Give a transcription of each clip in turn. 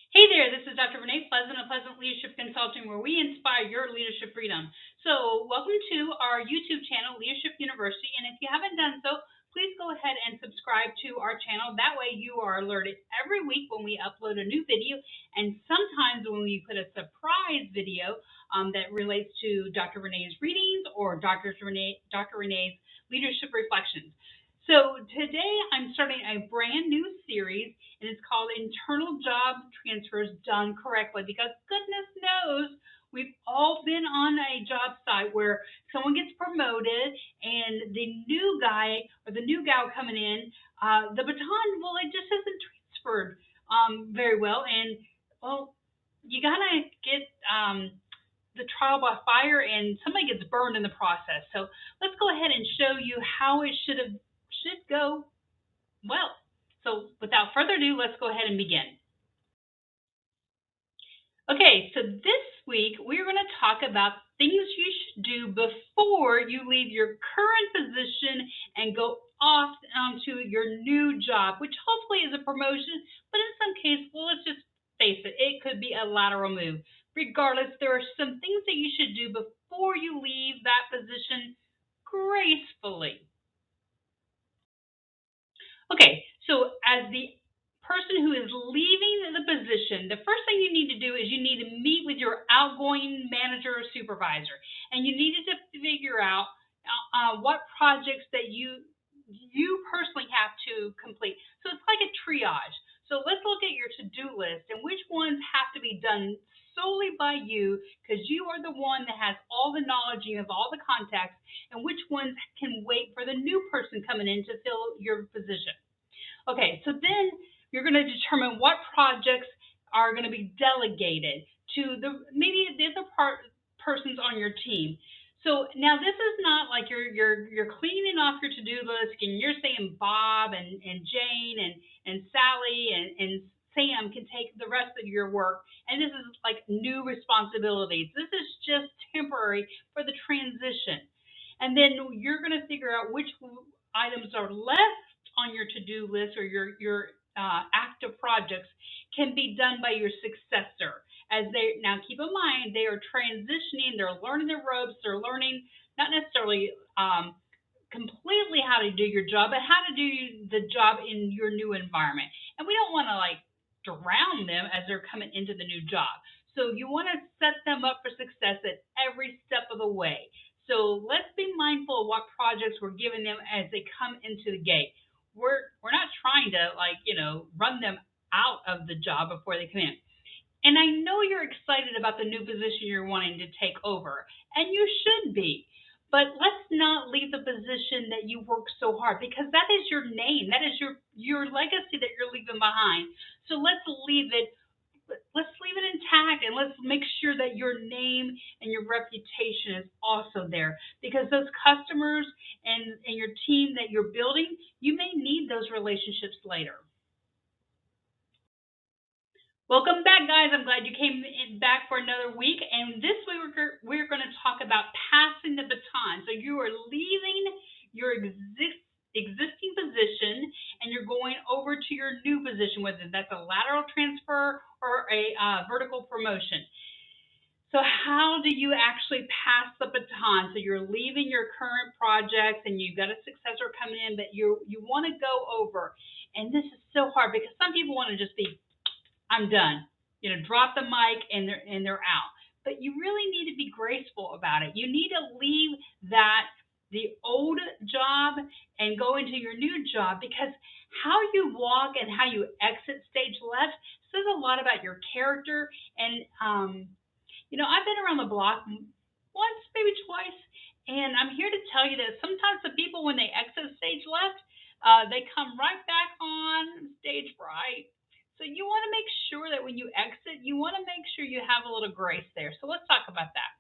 Hey there, this is Dr. Renee Pleasant of Pleasant Leadership Consulting, where we inspire your leadership freedom. So, welcome to our YouTube channel, Leadership University. And if you haven't done so, please go ahead and subscribe to our channel. That way, you are alerted every week when we upload a new video, and sometimes when we put a surprise video that relates to Dr. Renee's readings or Dr. Renee's leadership reflections. So today I'm starting a brand new series, and it's called Internal Job Transfers Done Correctly, because goodness knows we've all been on a job site where someone gets promoted and the new guy or the new gal coming in, the baton, well, it just isn't transferred very well. And, well, you got to get the trial by fire, and somebody gets burned in the process. So let's go ahead and show you how it should go well. So without further ado, let's go ahead and begin. Okay, so this week we're going to talk about things you should do before you leave your current position and go off to your new job, which hopefully is a promotion, but in some cases, well, let's just face it, it could be a lateral move. Regardless, there are some things that you should do before you leave that position gracefully. Okay, so as the person who is leaving the position, the first thing you need to do is you need to meet with your outgoing manager or supervisor, and you needed to figure out what projects that you personally have to complete. So it's like a triage. So let's look at your to-do list and which ones have to be done solely by you, because you are the one that has all the knowledge, you have all the contacts, and which ones can wait for the new person coming in to fill your position. Okay, so then you're going to determine what projects are going to be delegated to maybe the other persons on your team. So now this is not like you're cleaning off your to-do list and you're saying Bob and Jane and Sally and Sam can take the rest of your work, and this is like new responsibilities. This is just temporary for the transition. And then you're going to figure out which items are left on your to-do list or your active projects can be done by your successor. As they now, keep in mind, they are transitioning, they're learning the ropes, they're learning not necessarily completely how to do your job, but how to do the job in your new environment. And we don't want to like drown them as they're coming into the new job. So you want to set them up for success at every step of the way. So let's be mindful of what projects we're giving them as they come into the gate. We're not trying to run them out of the job before they come in. And I know you're excited about the new position you're wanting to take over, and you should be. But let's not leave the position that you worked so hard, because that is your name. That is your legacy that you're leaving behind. So let's leave it intact, and let's make sure that your name and your reputation is also there, because those customers and your team that you're building, you may need those relationships later. Welcome back, guys. I'm glad you came back for another week. And this week we're going to talk about passing the baton. So you are leaving your existing position and you're going over to your new position, whether that's a lateral transfer or a vertical promotion. So how do you actually pass the baton? So you're leaving your current projects and you've got a successor coming in, but you want to go over. And this is so hard because some people want to just be, I'm done. Drop the mic and they're out. But you really need to be graceful about it. You need to leave the old job and go into your new job, because how you walk and how you exit stage left says a lot about your character. And I've been around the block once, maybe twice, and I'm here to tell you that sometimes the people, when they exit stage left, they come right back on stage right. So you want to make sure that when you exit, you want to make sure you have a little grace there. So let's talk about that.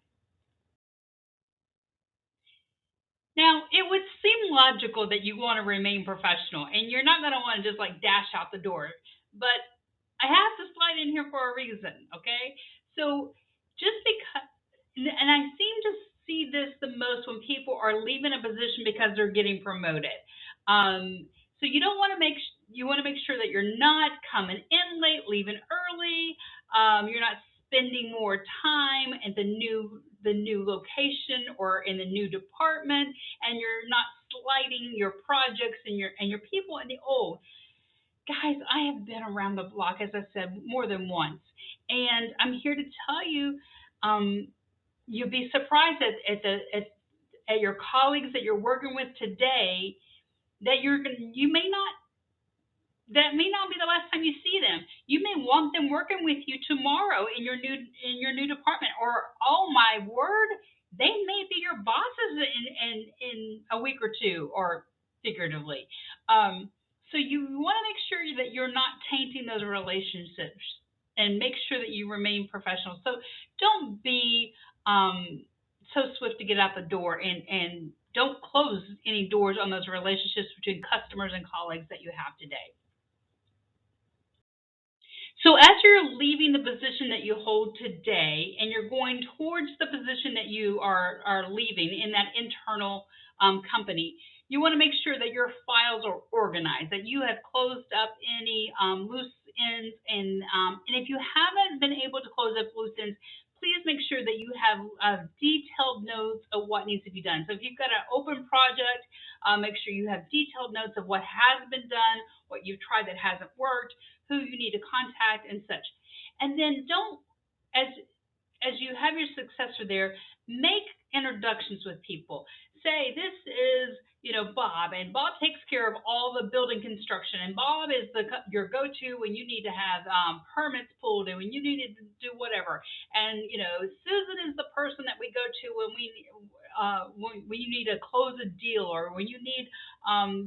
Now, it would seem logical that you want to remain professional and you're not going to want to just like dash out the door. But I have to slide in here for a reason, okay? So just because, and I seem to see this the most when people are leaving a position because they're getting promoted. So you want to make sure that you're not coming in late, leaving early, You're not spending more time at the new location or in the new department, and you're not sliding your projects and your people in the old. Guys, I have been around the block, as I said, more than once, and I'm here to tell you, um, you'll be surprised at your colleagues that you're working with today that you may not that may not be the last time you see them. You may want them working with you tomorrow in your new department, or oh my word, they may be your bosses in a week or two, or figuratively. So you want to make sure that you're not tainting those relationships, and make sure that you remain professional. So don't be so swift to get out the door, and don't close any doors on those relationships between customers and colleagues that you have today. So as you're leaving the position that you hold today, and you're going towards the position that you are leaving in that internal company, you want to make sure that your files are organized, that you have closed up any loose ends, and if you haven't been able to close up loose ends, please make sure that you have detailed notes of what needs to be done. So if you've got an open project, make sure you have detailed notes of what has been done, what you've tried that hasn't worked, who you need to contact, and such. And then don't, as you have your successor there, make introductions with people. Say, this is, Bob, and Bob takes care of all the building construction, and Bob is your go-to when you need to have permits pulled and when you need to do whatever. And Susan is the person that we go to when you need to close a deal, or when you need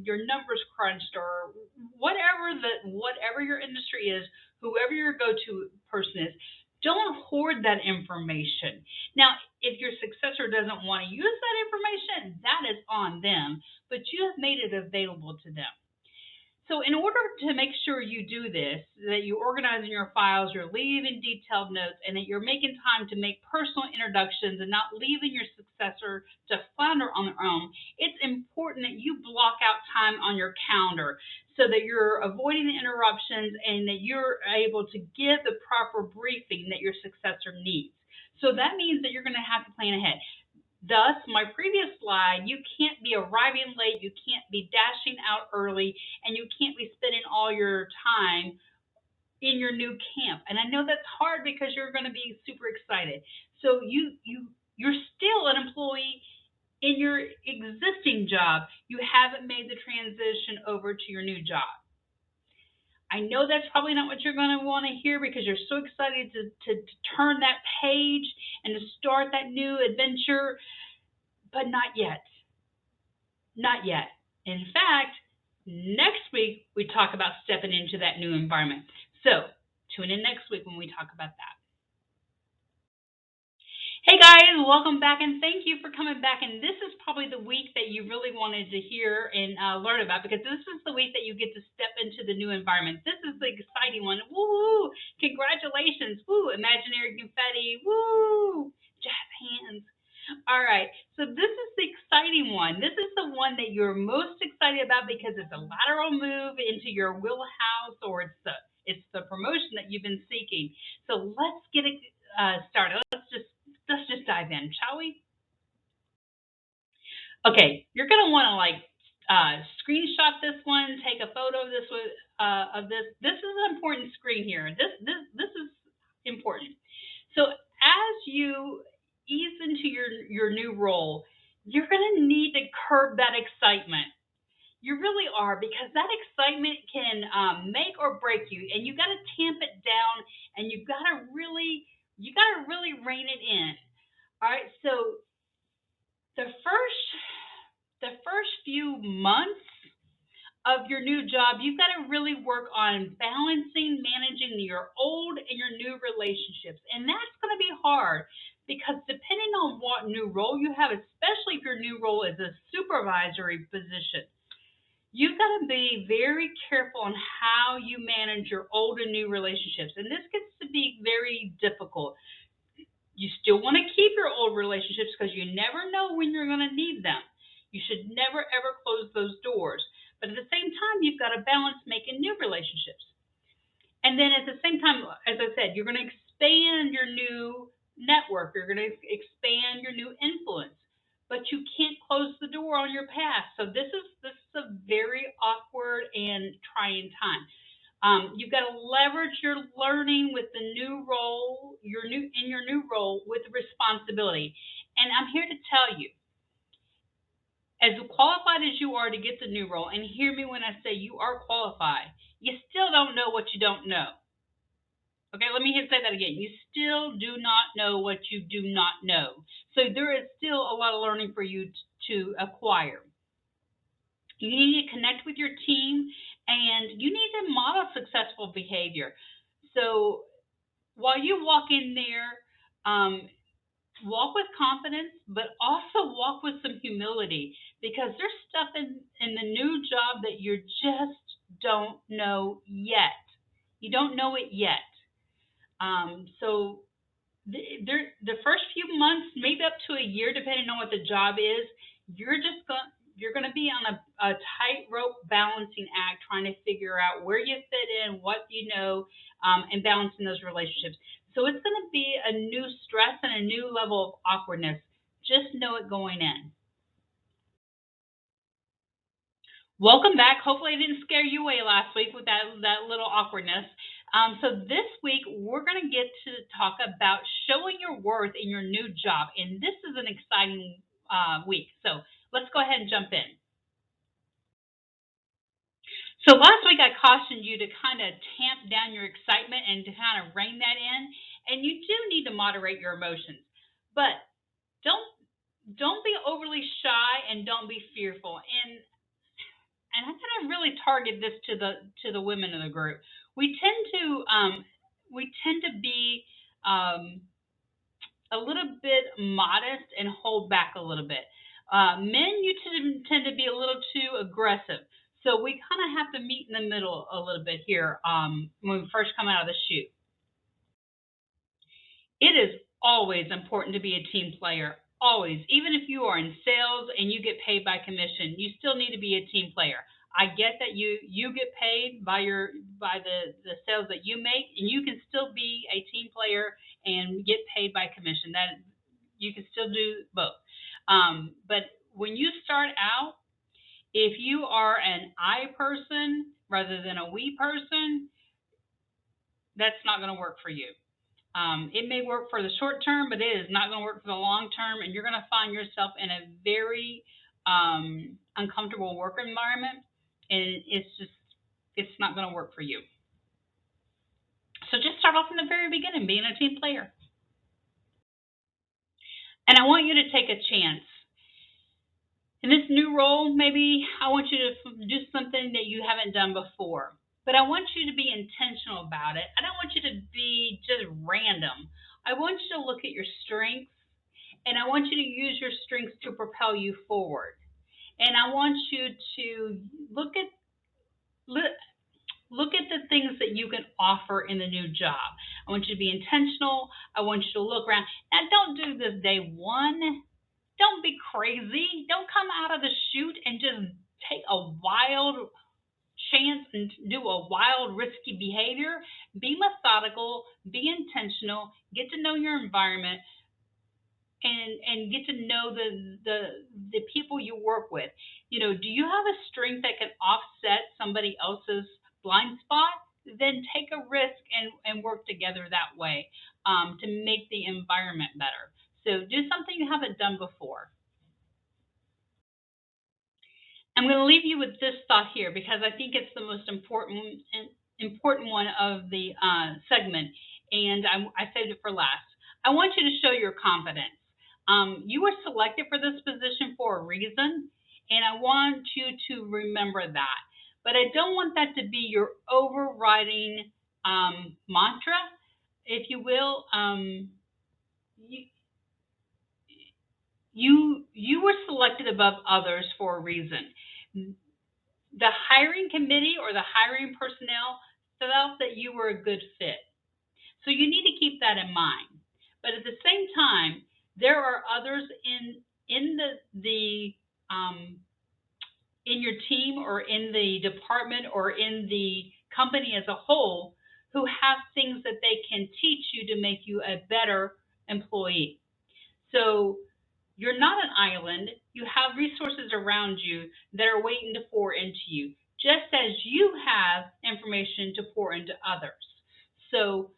your numbers crunched, or whatever your industry is, whoever your go-to person is. Don't hoard that information. Now, if your successor doesn't want to use that information, that is on them, but you have made it available to them. So in order to make sure you do this, that you organize in your files, you're leaving detailed notes, and that you're making time to make personal introductions and not leaving your successor to flounder on their own, it's important that you block out time on your calendar so that you're avoiding the interruptions and that you're able to give the proper briefing that your successor needs. So that means that you're going to have to plan ahead. Thus, my previous slide, you can't be arriving late, you can't be dashing out early, and you can't be spending all your time in your new camp. And I know that's hard because you're going to be super excited. So you're still an employee in your existing job. You haven't made the transition over to your new job. I know that's probably not what you're going to want to hear because you're so excited to turn that page and to start that new adventure, but not yet. Not yet. In fact, next week we talk about stepping into that new environment. So tune in next week when we talk about that. Hey guys, welcome back, and thank you for coming back. And this is probably the week that you really wanted to hear and learn about, because this is the week that you get to step into the new environment. This is the exciting one. Woo! Congratulations! Woo! Imaginary confetti. Woo! Jazz hands. All right, so this is the exciting one. This is the one that you're most excited about because it's a lateral move into your wheelhouse, or it's the promotion that you've been seeking. So let's get it started. Let's just dive in, shall we? Okay, you're gonna want to screenshot this one, take a photo of this of this. This is an important screen here. This is important. So as you ease into your new role, you're gonna need to curb that excitement. You really are, because that excitement can make or break you, and you got to tamp it down, and you got to really rein it in. All right, so the first few months of your new job, you've got to really work on managing your old and your new relationships. And that's going to be hard because depending on what new role you have, especially if your new role is a supervisory position, you've got to be very careful on how you manage your old and new relationships. And this gets to be very difficult. You still want to keep your old relationships because you never know when you're going to need them. You should never, ever close those doors. But at the same time, you've got to balance making new relationships. And then at the same time, as I said, you're going to expand your new network. You're going to expand your new influence, but you can't close the door on your past. So this is a very awkward and trying time. You've got to leverage your learning with the new role, your new role with responsibility. And I'm here to tell you, as qualified as you are to get the new role, and hear me when I say you are qualified, you still don't know what you don't know. Okay, let me say that again. You still do not know what you do not know. So there is still a lot of learning for you to acquire. You need to connect with your team, and you need to model successful behavior. So while you walk in there, walk with confidence, but also walk with some humility, because there's stuff in the new job that you just don't know yet. You don't know it yet. So the first few months, maybe up to a year, depending on what the job is, you're going to be on a tightrope balancing act, trying to figure out where you fit in, what you know, and balancing those relationships. So it's going to be a new stress and a new level of awkwardness. Just know it going in. Welcome back. Hopefully, I didn't scare you away last week with that little awkwardness. So this week, we're going to get to talk about showing your worth in your new job, and this is an exciting week. So let's go ahead and jump in. So last week, I cautioned you to kind of tamp down your excitement and to kind of rein that in, and you do need to moderate your emotions, but don't don't be overly shy and don't be fearful. And I'm going to really target this to the women in the group. We tend to be um, a little bit modest and hold back a little bit. Men, you tend to be a little too aggressive. So we kind of have to meet in the middle a little bit here when we first come out of the chute. It is always important to be a team player. Always. Even if you are in sales and you get paid by commission, you still need to be a team player. I get that you get paid by the sales that you make, and you can still be a team player and get paid by commission. That you can still do both. But when you start out, if you are an I person rather than a we person, that's not going to work for you. It may work for the short term, but it is not going to work for the long term, and you're going to find yourself in a very uncomfortable work environment, and it's not going to work for you. So just start off in the very beginning, being a team player. And I want you to take a chance. In this new role, maybe I want you to do something that you haven't done before. But I want you to be intentional about it. I don't want you to be just random. I want you to look at your strengths, and I want you to use your strengths to propel you forward. And I want you to look at the things that you can offer in the new job. I want you to be intentional. I want you to look around. Now, don't do this day one. Don't be crazy. Don't come out of the chute and just take a wild chance and do a wild, risky behavior. Be methodical, be intentional, get to know your environment, and get to know the people you work with. You know, do you have a strength that can offset somebody else's blind spot? Then take a risk and work together that way to make the environment better. So do something you haven't done before. I'm going to leave you with this thought here because I think it's the most important one of the segment, and I saved it for last. I want you to show your confidence. You were selected for this position for a reason, and I want you to remember that. But I don't want that to be your overriding mantra, if you will. You were selected above others for a reason. The hiring committee or the hiring personnel felt that you were a good fit. So you need to keep that in mind. But at the same time, there are others in the in your team or in the department or in the company as a whole who have things that they can teach you to make you a better employee. So you're not an island. You have resources around you that are waiting to pour into you, just as you have information to pour into others. So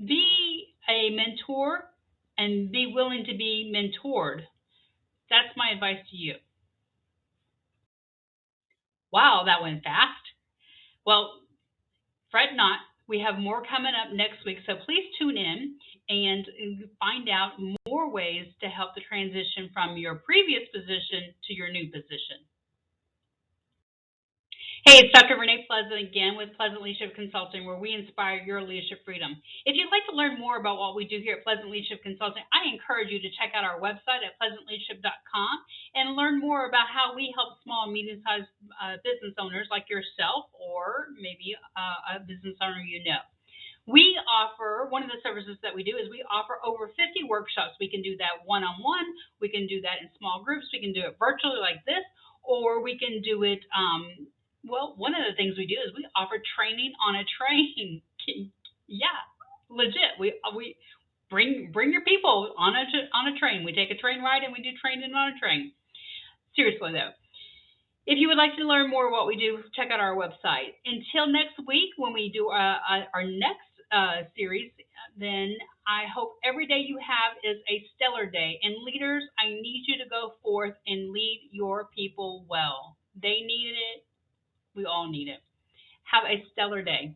be a mentor and be willing to be mentored. That's my advice to you. Wow, that went fast. Well, fret not. We have more coming up next week, so please tune in and find out more ways to help the transition from your previous position to your new position. Hey, it's Dr. Renee Pleasant again with Pleasant Leadership Consulting, where we inspire your leadership freedom. If you'd like to learn more about what we do here at Pleasant Leadership Consulting, I encourage you to check out our website at pleasantleadership.com and learn more about how we help small and medium-sized business owners like yourself, or maybe a business owner you know. We offer, one of the services that we do is we offer over 50 workshops. We can do that one-on-one. We can do that in small groups. We can do it virtually like this, or we can do it, well, one of the things we do is we offer training on a train. Yeah, legit. We bring your people on a train. We take a train ride and we do training on a train. Seriously though. If you would like to learn more what we do, check out our website. Until next week when we do our next series, then I hope every day you have is a stellar day. And leaders, I need you to go forth and lead your people well. They need it. We all need it. Have a stellar day.